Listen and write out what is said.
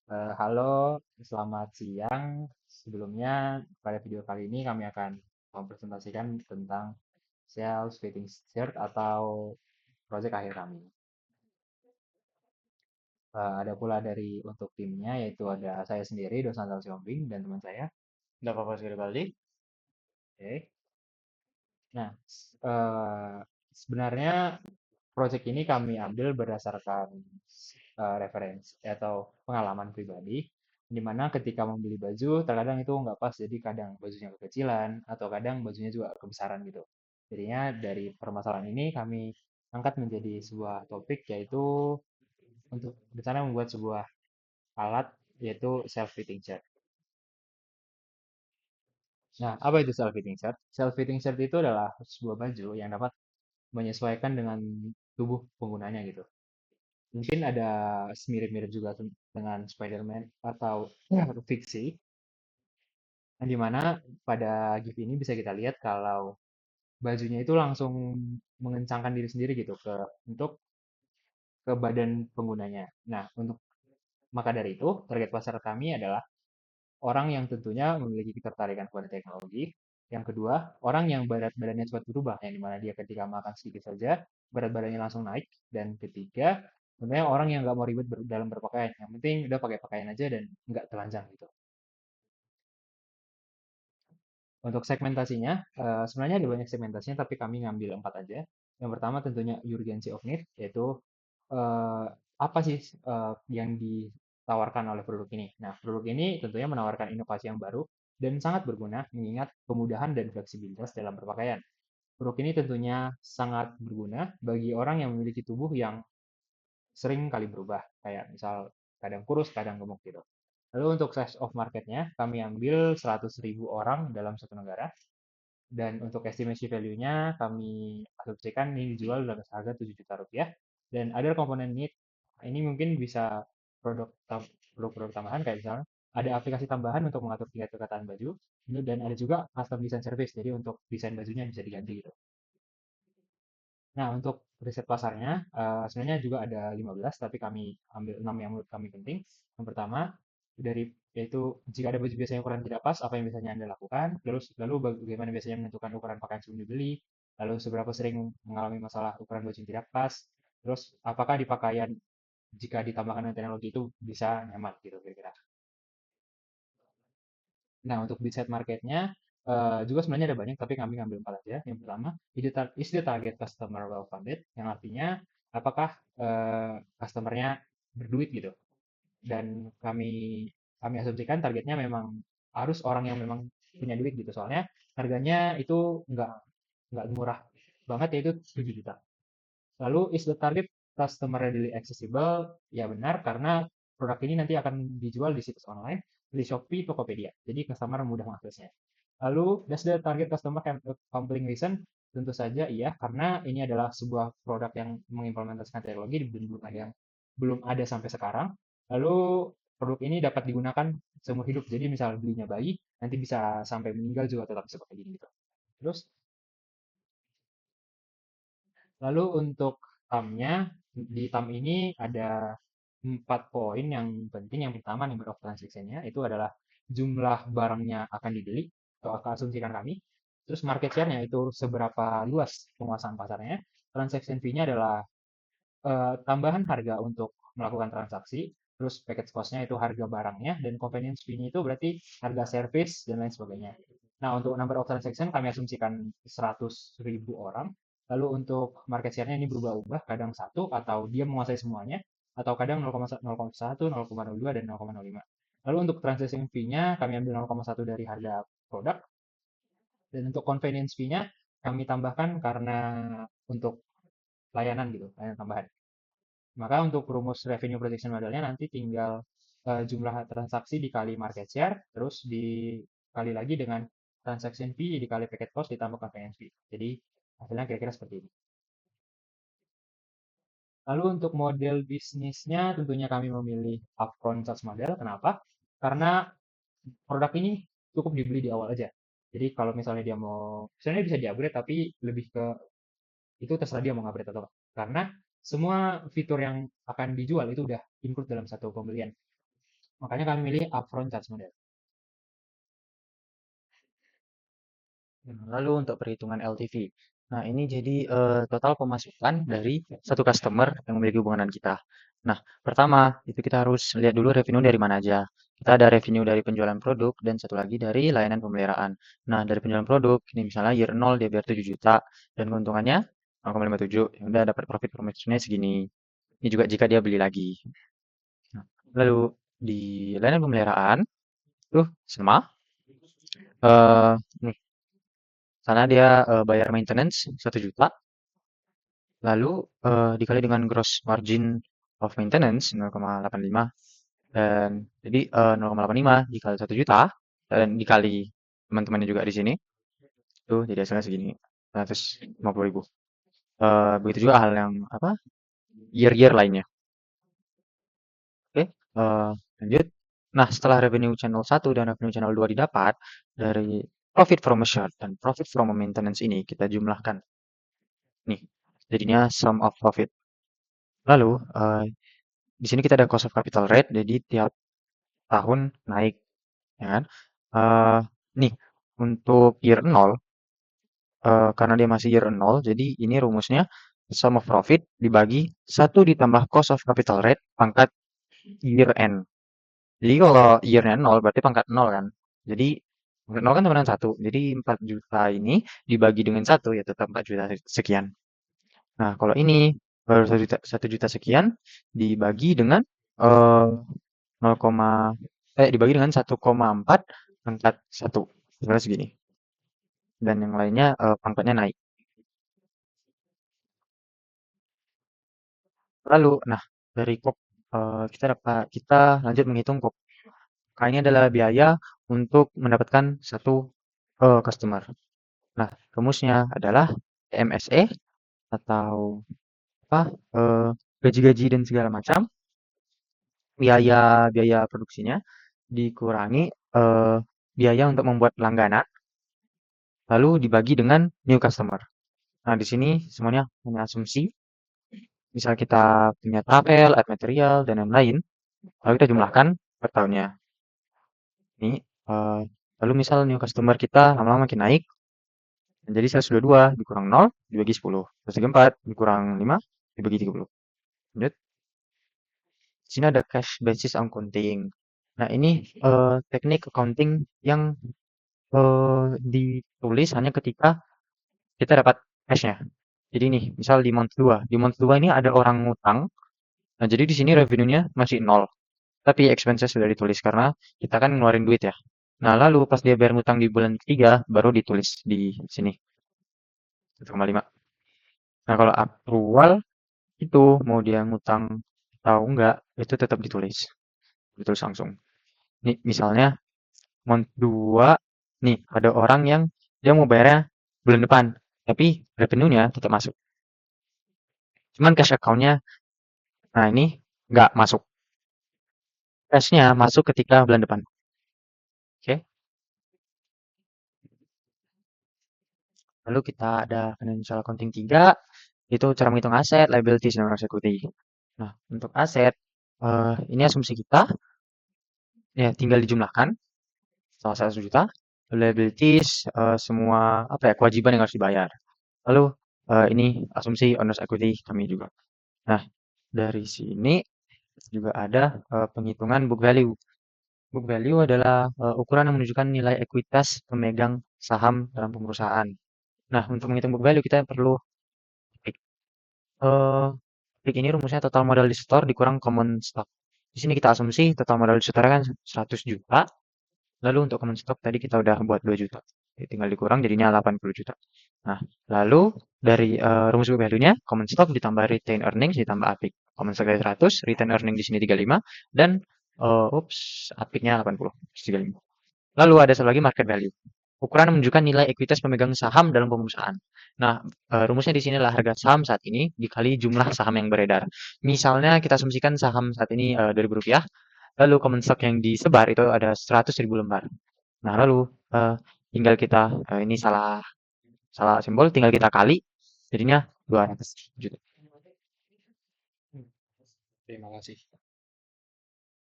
Halo, selamat siang. Sebelumnya, pada video kali ini kami akan mempresentasikan tentang sales fitting shirt atau proyek akhir kami. Ada pula dari untuk timnya, yaitu ada saya sendiri, Dosan Siombing, dan teman saya. Tidak apa-apa sekali Baldi. Oke. Nah, sebenarnya proyek ini kami ambil berdasarkan referensi atau pengalaman pribadi, di mana ketika membeli baju terkadang itu nggak pas, jadi kadang bajunya kekecilan atau kadang bajunya juga kebesaran gitu. Jadinya dari permasalahan ini kami angkat menjadi sebuah topik, yaitu untuk rencana membuat sebuah alat, yaitu self-fitting shirt. Nah, apa itu self-fitting shirt? Self-fitting shirt itu adalah sebuah baju yang dapat menyesuaikan dengan tubuh penggunanya gitu. Mungkin ada semirip-mirip juga dengan Spider-Man atau fiksi, yang dimana pada GIF ini bisa kita lihat kalau bajunya itu langsung mengencangkan diri sendiri gitu ke badan penggunanya. Nah, maka dari itu target pasar kami adalah orang yang tentunya memiliki ketertarikan kepada teknologi. Yang kedua, orang yang berat badannya cepat berubah, yang dimana dia ketika makan sedikit saja berat badannya langsung naik. Dan ketiga, sebenarnya orang yang nggak mau ribet dalam berpakaian, yang penting udah pakai pakaian aja dan nggak telanjang gitu. Untuk segmentasinya, sebenarnya ada banyak segmentasinya, tapi kami ngambil 4 aja. Yang pertama tentunya urgency of need, yaitu eh, apa sih yang ditawarkan oleh produk ini. Nah, produk ini tentunya menawarkan inovasi yang baru dan sangat berguna mengingat kemudahan dan fleksibilitas dalam berpakaian. Produk ini tentunya sangat berguna bagi orang yang memiliki tubuh yang sering kali berubah, kayak misal kadang kurus, kadang gemuk gitu. Lalu untuk size of marketnya, kami ambil 100.000 orang dalam satu negara. Dan untuk estimasi value-nya kami asumsikan ini dijual dalam harga 7 juta rupiah. Dan ada komponen need, ini mungkin bisa produk produk tambahan kayak misalnya ada aplikasi tambahan untuk mengatur tingkat kekatan baju, dan ada juga custom design service, jadi untuk desain bajunya bisa diganti gitu. Nah, untuk riset pasarnya, sebenarnya juga ada 15, tapi kami ambil 6 yang menurut kami penting. Yang pertama, yaitu jika ada baju biasanya ukuran tidak pas, apa yang biasanya Anda lakukan? Lalu bagaimana biasanya menentukan ukuran pakaian sebelum dibeli? Lalu seberapa sering mengalami masalah ukuran baju yang tidak pas? Terus apakah di pakaian jika ditambahkan dengan teknologi itu bisa nyaman gitu kira-kira. Nah, untuk di set marketnya juga sebenarnya ada banyak, tapi kami ngambil 4 aja. Yang pertama, is the target customer well funded, yang artinya apakah customernya berduit gitu. Dan kami asumsikan targetnya memang harus orang yang memang punya duit gitu. Soalnya harganya itu nggak murah banget, yaitu 7 juta. Lalu is the target customer readily accessible? Ya benar, karena produk ini nanti akan dijual di situs online, di Shopee, Tokopedia. Jadi customer mudah mengaksesnya. Lalu, does the target customer have a compelling reason? Tentu saja iya, karena ini adalah sebuah produk yang mengimplementasikan teknologi belum ada sampai sekarang. Lalu produk ini dapat digunakan seumur hidup. Jadi misal belinya bayi, nanti bisa sampai meninggal juga tetap bisa pakai gini gitu. Terus lalu untuk TAM-nya, di TAM ini ada 4 poin yang penting. Yang pertama, number of transaction-nya itu adalah jumlah barangnya akan dibeli atau akan asumsikan kami. Terus market share-nya itu seberapa luas penguasaan pasarnya. Transaction fee-nya adalah tambahan harga untuk melakukan transaksi. Terus package cost-nya itu harga barangnya, dan convenience fee-nya itu berarti harga service dan lain sebagainya. Nah, untuk number of transaction kami asumsikan 100.000 orang. Lalu untuk market share-nya ini berubah-ubah, kadang satu atau dia menguasai semuanya, atau kadang 0,1, 0,02, dan 0,05. Lalu untuk transaction fee-nya kami ambil 0,1 dari harga produk, dan untuk convenience fee-nya kami tambahkan karena untuk layanan gitu, layanan tambahan. Maka untuk rumus revenue projection modelnya nanti tinggal jumlah transaksi dikali market share, terus dikali lagi dengan transaction fee dikali packet cost ditambah convenience fee. Jadi hasilnya kira-kira seperti ini. Lalu untuk model bisnisnya tentunya kami memilih upfront charge model. Kenapa? Karena produk ini cukup dibeli di awal aja. Jadi kalau misalnya dia mau, misalnya bisa di-upgrade, tapi lebih ke itu terserah dia mau upgrade atau apa. Karena semua fitur yang akan dijual itu udah include dalam satu pembelian. Makanya kami milih upfront charge model. Lalu untuk perhitungan LTV. Nah, ini jadi total pemasukan dari satu customer yang memiliki hubungan dengan kita. Nah, pertama itu kita harus lihat dulu revenue dari mana aja. Kita ada revenue dari penjualan produk dan satu lagi dari layanan pemeliharaan. Nah, dari penjualan produk, ini misalnya year 0 dia bayar 7 juta dan keuntungannya 0,57. Ya udah dapat profit commissionnya segini. Ini juga jika dia beli lagi. Nah, lalu di layanan pemeliharaan tuh sama nih sana dia bayar maintenance 1 juta. Lalu dikali dengan gross margin of maintenance 0,85 dan jadi 0,85 dikali 1 juta dan dikali teman-temannya juga di sini tuh jadi hasilnya segini 150.000. Begitu juga hal yang apa year-year lainnya. Oke, lanjut. Nah, setelah revenue channel 1 dan revenue channel 2 didapat dari profit from a share dan profit from a maintenance ini kita jumlahkan. Nih, jadinya sum of profit. Lalu di sini kita ada cost of capital rate, jadi tiap tahun naik, ya kan? Eh, nih, untuk year 0, karena dia masih year 0, jadi ini rumusnya sum of profit dibagi 1 ditambah cost of capital rate pangkat year end. Jadi kalau year-nya 0, berarti pangkat 0 kan? Jadi pangkat 0 kan sama dengan 1. Jadi 4 juta ini dibagi dengan 1, ya tetap 4 juta sekian. Nah, kalau ini baru 1 juta sekian dibagi dengan eh, 0, dibagi dengan 1,4 pangkat 1. Sebenarnya segini. Dan yang lainnya pangkatnya naik. Lalu, nah dari kop kita lanjut menghitung kop. K ini adalah biaya untuk mendapatkan satu customer. Nah, rumusnya adalah MSE atau apa gaji-gaji dan segala macam biaya biaya produksinya dikurangi biaya untuk membuat langganan lalu dibagi dengan new customer. Nah, di sini semuanya hanya asumsi. Misal kita punya travel, ad material, dan lain-lain, lalu kita jumlahkan per tahunnya. Ini, eh, lalu misal new customer kita lama-lama makin naik, jadi 122 dikurang 0 dibagi 10. 134 dikurang 5 dibagi 30. Lanjut. Di sini ada cash basis accounting. Nah, ini teknik accounting yang ditulis hanya ketika kita dapat cash-nya. Jadi nih, misal di month 2. Di month 2 ini ada orang ngutang. Nah, jadi di sini revenue-nya masih nol. Tapi expenses sudah ditulis karena kita kan ngeluarin duit ya. Nah, lalu pas dia bayar ngutang di bulan ketiga, baru ditulis di sini. 1,5. Nah, kalau aktual itu mau dia ngutang atau enggak, itu tetap ditulis. Ditulis langsung. Nih, misalnya month 2, nih ada orang yang dia mau bayarnya bulan depan, tapi revenue-nya tetap masuk. Cuman cash account-nya, nah ini nggak masuk. Cash-nya masuk ketika bulan depan. Oke. Lalu kita ada financial accounting 3, itu cara menghitung aset, liabilities, dan equity. Nah, untuk aset, ini asumsi kita, ya tinggal dijumlahkan, salah 1 juta, liabilities, semua apa ya kewajiban yang harus dibayar. Lalu ini asumsi owner's equity kami juga. Nah, dari sini juga ada penghitungan book value. Book value adalah ukuran yang menunjukkan nilai ekuitas pemegang saham dalam perusahaan. Nah, untuk menghitung book value kita perlu klik. Eh, klik ini rumusnya total modal di store dikurang common stock. Di sini kita asumsi total modal di store kan 100 juta. Lalu untuk common stock tadi kita udah buat 2 juta. Jadi tinggal dikurang jadinya 80 juta. Nah, lalu dari rumus book value-nya common stock ditambah retain earnings ditambah APIK. Common stock dari 100, retain earning di sini 35 dan APIK-nya 80, 35. Lalu ada satu lagi market value. Ukuran menunjukkan nilai ekuitas pemegang saham dalam perusahaan. Nah, rumusnya di sini adalah harga saham saat ini dikali jumlah saham yang beredar. Misalnya kita asumsikan saham saat ini Rp2.000, lalu common stock yang disebar itu ada 100.000 lembar. Nah, lalu eh, tinggal kita ini salah salah simbol, tinggal kita kali, jadinya 200 juta. Terima kasih.